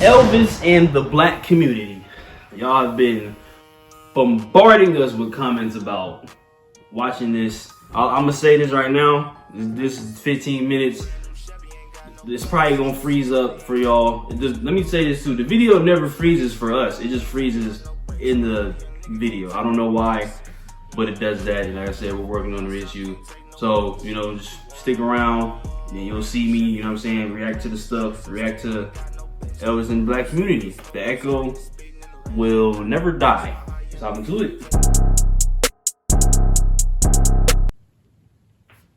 Elvis and the black community. Y'all have been bombarding us with comments about watching this. I'm gonna say this right now. This is 15 minutes. It's probably gonna freeze up for y'all. Let me say this too. The video never freezes for us. It just freezes in the video. I don't know why, but it does that. And like I said, we're working on the issue. So, you know, just stick around and you'll see me, you know what I'm saying, react to the stuff, react to Elvis and the black community. The echo will never die. Let's hop into it.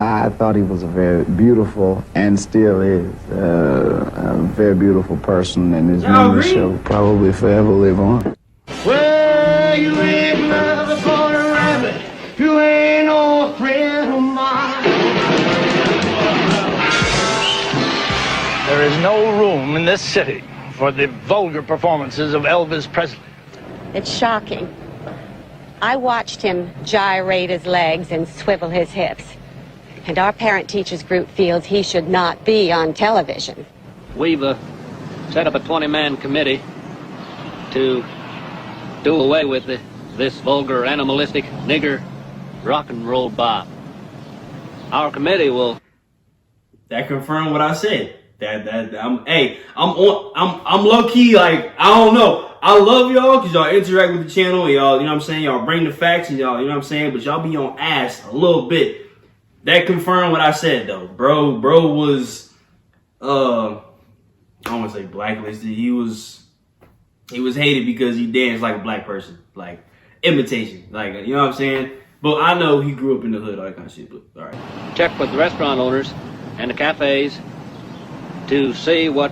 I thought he was a very beautiful, and still is, a very beautiful person, and his memory shall probably forever live on. Well, you ain't nothing but a rabbit. You ain't no friend of mine. There is no room in this city for the vulgar performances of Elvis Presley. It's shocking. I watched him gyrate his legs and swivel his hips. And our parent-teachers group feels he should not be on television. We've set up a 20-man committee to do away with this vulgar, animalistic, nigger rock and roll bop. Our committee will. That confirmed what I said. I'm low key, like, I don't know. I love y'all because y'all interact with the channel. Y'all, you know what I'm saying? Y'all bring the facts and y'all, you know what I'm saying? But y'all be on ass a little bit. That confirmed what I said though. Bro was, I don't want to say blacklisted. He was hated because he danced like a black person. Like, imitation. Like, you know what I'm saying? But I know he grew up in the hood, all that kind of shit, but all right. Check with the restaurant owners and the cafes to see what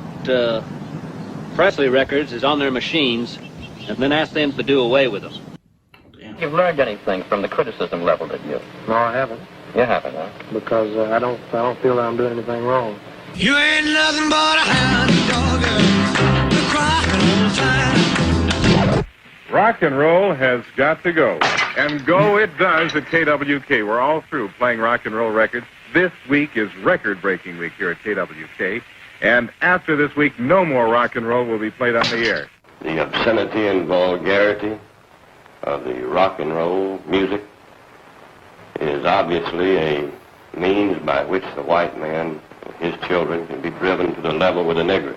Presley records is on their machines, and then ask them to do away with them. Damn. You've learned anything from the criticism level, did you? No, I haven't. You haven't, huh? Because I don't feel that I'm doing anything wrong. You ain't nothing but a hound dog. Crying all the time. Rock and roll has got to go. And go it does at KWK. We're all through playing rock and roll records. This week is record-breaking week here at KWK. And after this week, no more rock and roll will be played on the air. The obscenity and vulgarity of the rock and roll music is obviously a means by which the white man and his children can be driven to the level with the nigger.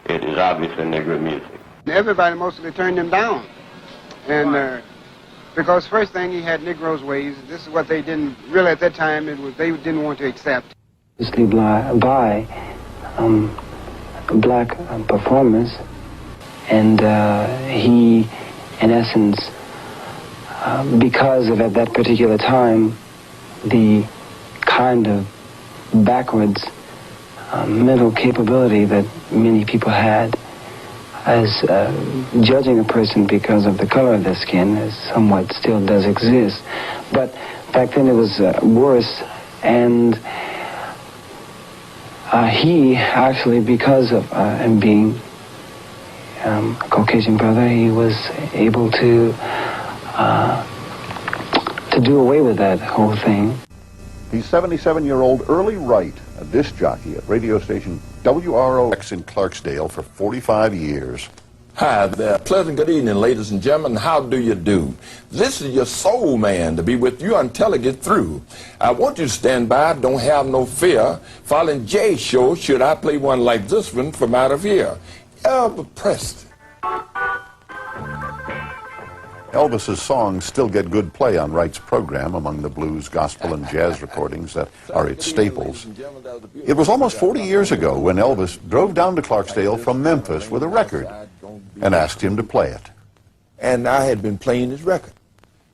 It is obviously nigger music. Everybody mostly turned him down. And because first thing, he had Negroes' ways. This is what they didn't, really at that time, they didn't want to accept. Mostly by black performers, and he, in essence, because of at that particular time, the kind of backwards mental capability that many people had as judging a person because of the color of their skin, as somewhat still does exist. But back then it was worse, and he actually, because of him being a Caucasian brother, he was able to do away with that whole thing. He's 77-year-old Early Wright, a disc jockey at radio station WROX in Clarksdale for 45 years. Hi there. Pleasant good evening, ladies and gentlemen. How do you do? This is your soul man to be with you until I get through. I want you to stand by, don't have no fear. Following Jay's show, should I play one like this one from out of here? Elvis Presley. Elvis's songs still get good play on Wright's program among the blues, gospel, and jazz recordings that are its staples. It was almost 40 years ago when Elvis drove down to Clarksdale from Memphis with a record and asked him to play it. And I had been playing his record,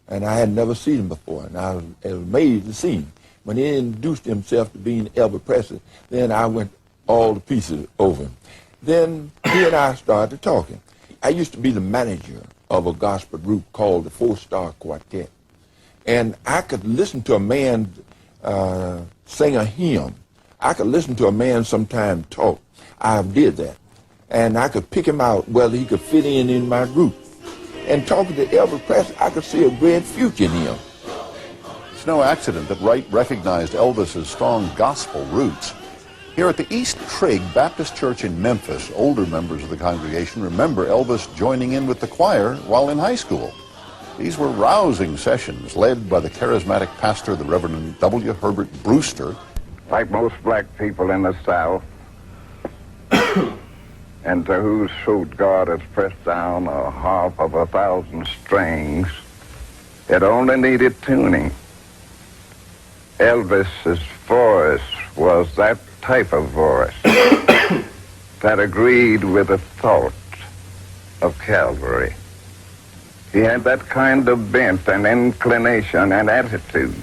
and I had never seen him before, and I was amazed to see him. When he introduced himself to being Elvis Presley, then I went all the pieces over him. Then he and I started talking. I used to be the manager of a gospel group called the Four-Star Quartet. And I could listen to a man sing a hymn. I could listen to a man sometime talk. I did that. And I could pick him out whether he could fit in my group. And talking to Elvis Presley, I could see a great future in him. It's no accident that Wright recognized Elvis's strong gospel roots. Here at the East Trigg Baptist Church in Memphis, older members of the congregation remember Elvis joining in with the choir while in high school. These were rousing sessions led by the charismatic pastor, the Reverend W. Herbert Brewster. Like most black people in the South, and to whose throat God has pressed down a harp of 1,000 strings, it only needed tuning. Elvis's voice was that type of voice that agreed with the thought of Calvary. He had that kind of bent and inclination and attitude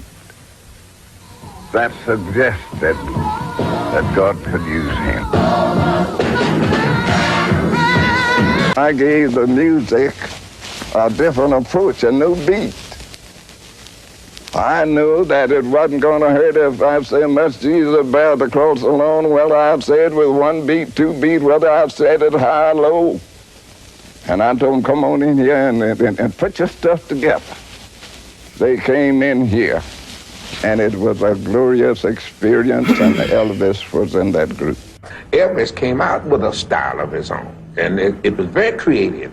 that suggested that God could use him. I gave the music a different approach, a new beat. I knew that it wasn't going to hurt if I said, "Must Jesus bear the cross alone," whether I've said with one beat, two beat, whether I've said it high or low. And I told them, "Come on in here and put your stuff together." They came in here, and it was a glorious experience, and Elvis was in that group. Elvis came out with a style of his own, and it was very creative.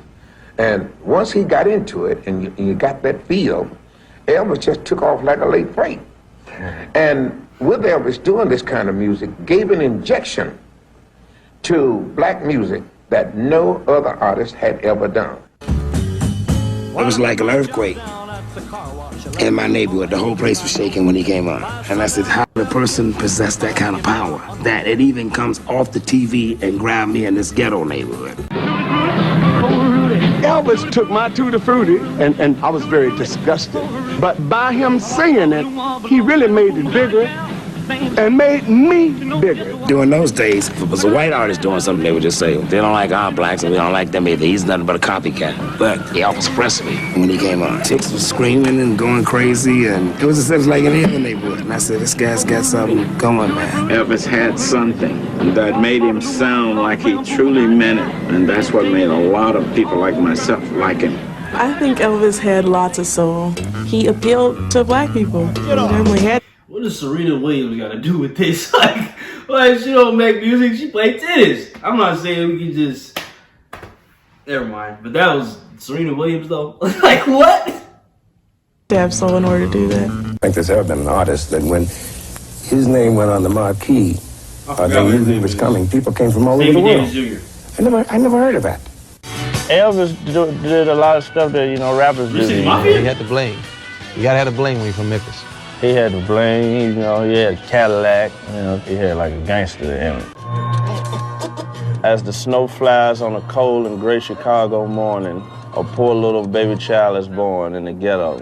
And once he got into it, and you got that feel, Elvis just took off like a late freight. And with Elvis doing this kind of music, gave an injection to black music that no other artist had ever done. It was like an earthquake in my neighborhood. The whole place was shaking when he came on. And I said, how did a person possess that kind of power? That it even comes off the TV and grabbed me in this ghetto neighborhood. Elvis took my Tutti Frutti, and I was very disgusted. But by him singing it, he really made it bigger and made me bigger. During those days, if it was a white artist doing something, they would just say, they don't like our blacks and we don't like them either. He's nothing but a copycat. But Elvis Presley, when he came on, chicks was screaming and going crazy, and it was like in the neighborhood. And I said, this guy's got something going, man. Elvis had something that made him sound like he truly meant it, and that's what made a lot of people like myself like him. I think Elvis had lots of soul. He appealed to black people. He definitely had. What does Serena Williams got to do with this? Like she don't make music, she play tennis. I'm not saying we can just. Never mind. But that was Serena Williams, though. Like what? To have soul in order to do that. I think there's ever been an artist that when his name went on the marquee, the music was coming. People came from all over the world. I never heard of that. Elvis did a lot of stuff that, you know, rappers do. He had the bling. You gotta have the bling when you're from Memphis. He had the bling, you know, he had a Cadillac, you know, he had like a gangster in him. As the snow flies on a cold and gray Chicago morning, a poor little baby child is born in the ghetto.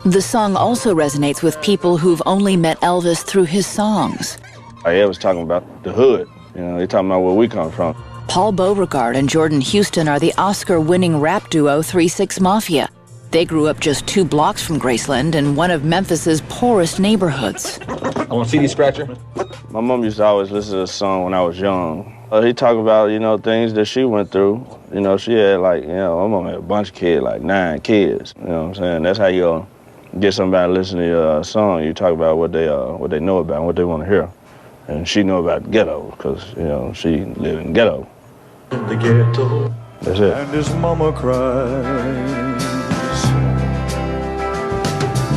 The song also resonates with people who've only met Elvis through his songs. Elvis talking about the hood, you know, he's talking about where we come from. Paul Beauregard and Jordan Houston are the Oscar-winning rap duo 3 6 Mafia. They grew up just 2 blocks from Graceland in one of Memphis's poorest neighborhoods. I want a CD scratcher. My mom used to always listen to this song when I was young. He talked about, you know, things that she went through. You know, she had like, you know, my mom had a bunch of kids, like 9 kids. You know what I'm saying? That's how you get somebody to listen to your song. You talk about what they know about and what they want to hear. And she knew about ghetto because, you know, she lived in ghetto. In the ghetto. That's it. And his mama cries.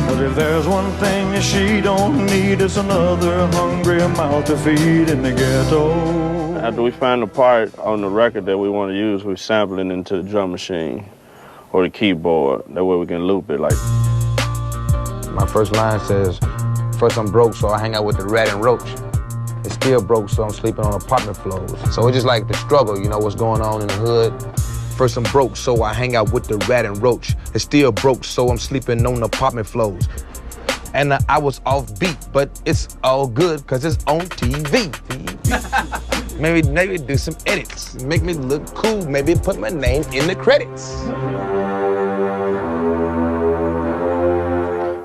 But if there's one thing that she don't need, it's another hungry mouth to feed in the ghetto. After we find the part on the record that we want to use, we sample it into the drum machine or the keyboard. That way we can loop it like. My first line says, first I'm broke, so I hang out with the rat and roach. It's still broke, so I'm sleeping on apartment floors. So it's just like the struggle, you know, what's going on in the hood. First I'm broke, so I hang out with the rat and roach. It's still broke, so I'm sleeping on apartment floors. And I was off beat, but it's all good, cause it's on TV. maybe do some edits, make me look cool, maybe put my name in the credits.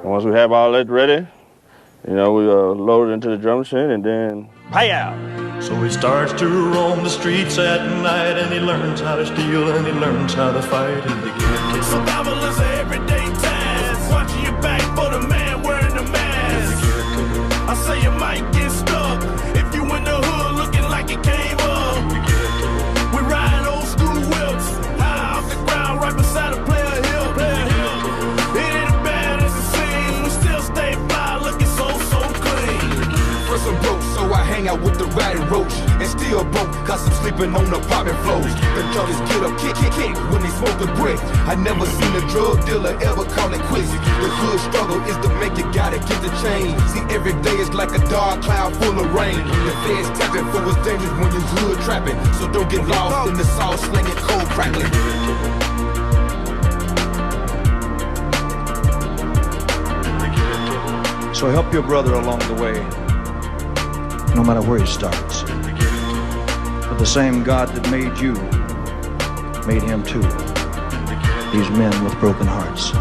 Once we have all that ready, you know, we load it into the drum machine and then pay out. So he starts to roam the streets at night, and he learns how to steal, and he learns how to fight in the ghetto. Survival is an everyday task. Watching your back for the man wearing the mask. I say you might get stuck if you in the hood Bumping on apartment floors. The junkies get up, kick when they smoke the brick. I never seen a drug dealer ever call it quits. The hood struggle is to make you gotta get the change. See, every day is like a dark cloud full of rain. The feds tapping for what's dangerous when you hood trapping. So don't get lost in the sauce slinging, cold crackling. So help your brother along the way, no matter where he starts. For the same God that made you, made him too. These men with broken hearts.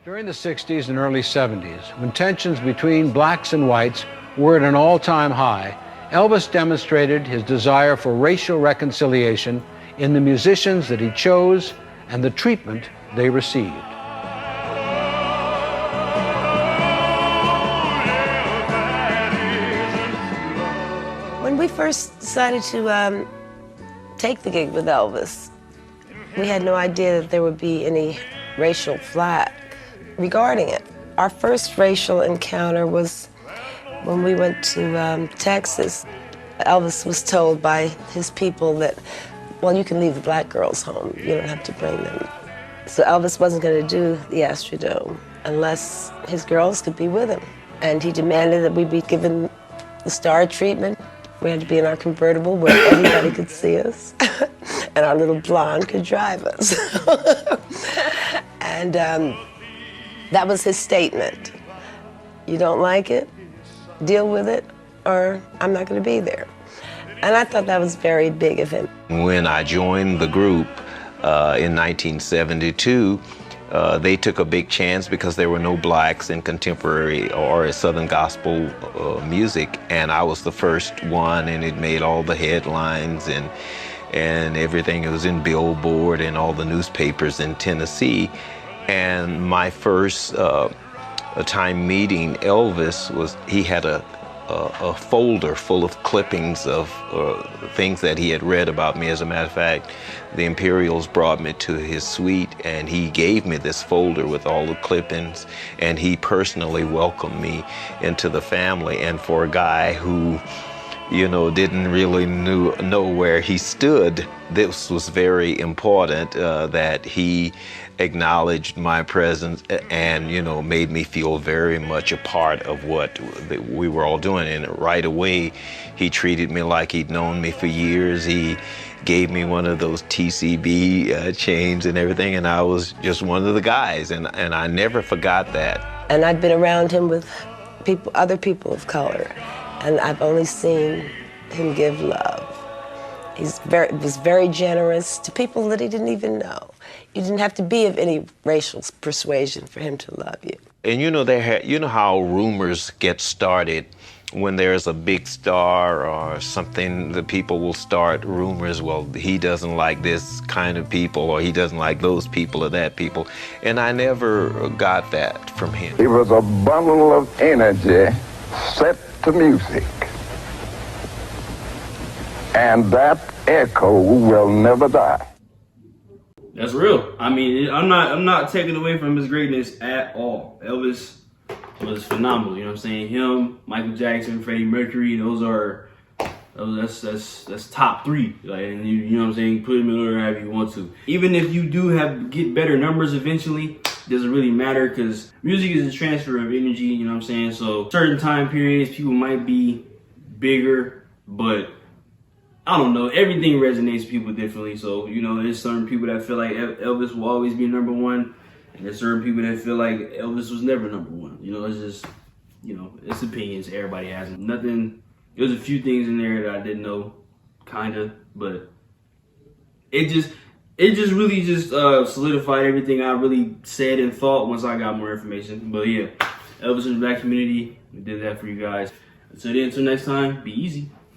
During the 60s and early 70s, when tensions between blacks and whites were at an all-time high, Elvis demonstrated his desire for racial reconciliation in the musicians that he chose and the treatment they received. When we first decided to take the gig with Elvis, we had no idea that there would be any racial flack regarding it. Our first racial encounter was when we went to Texas. Elvis was told by his people that, well, you can leave the black girls home. You don't have to bring them. So Elvis wasn't going to do the Astrodome unless his girls could be with him. And he demanded that we be given the star treatment. We had to be in our convertible where everybody could see us, and our little blonde could drive us. And that was his statement. You don't like it? Deal with it, or I'm not going to be there. And I thought that was very big of him. When I joined the group in 1972, they took a big chance because there were no blacks in contemporary or Southern gospel music, and I was the first one, and it made all the headlines and everything. It was in Billboard and all the newspapers in Tennessee. And my first time meeting Elvis was, he had a folder full of clippings of things that he had read about me. As a matter of fact, the Imperials brought me to his suite, and he gave me this folder with all the clippings, and he personally welcomed me into the family. And for a guy who, you know, didn't really know where he stood, this was very important that he acknowledged my presence and, you know, made me feel very much a part of what we were all doing. And right away, he treated me like he'd known me for years. He gave me one of those TCB chains and everything, and I was just one of the guys, and I never forgot that. And I'd been around him with people, other people of color, and I've only seen him give love. He was very generous to people that he didn't even know. You didn't have to be of any racial persuasion for him to love you. And you know, you know how rumors get started when there's a big star or something. The people will start rumors. Well, he doesn't like this kind of people, or he doesn't like those people or that people. And I never got that from him. He was a bundle of energy set to music. And that echo will never die. That's real. I mean, I'm not taking away from his greatness at all. Elvis was phenomenal. You know what I'm saying? Him, Michael Jackson, Freddie Mercury. That's top three. Like, and you know what I'm saying? Put him in order however you want to. Even if you do get better numbers eventually, doesn't really matter, because music is a transfer of energy. You know what I'm saying? So certain time periods, people might be bigger, but I don't know, everything resonates with people differently. So, you know, there's certain people that feel like Elvis will always be number one, and there's certain people that feel like Elvis was never number one. You know, it's just, you know, it's opinions. Everybody has them. Nothing, there's a few things in there that I didn't know, kinda, but it just really just solidified everything I really said and thought once I got more information. But yeah, Elvis in the Black community, we did that for you guys. Until next time, be easy.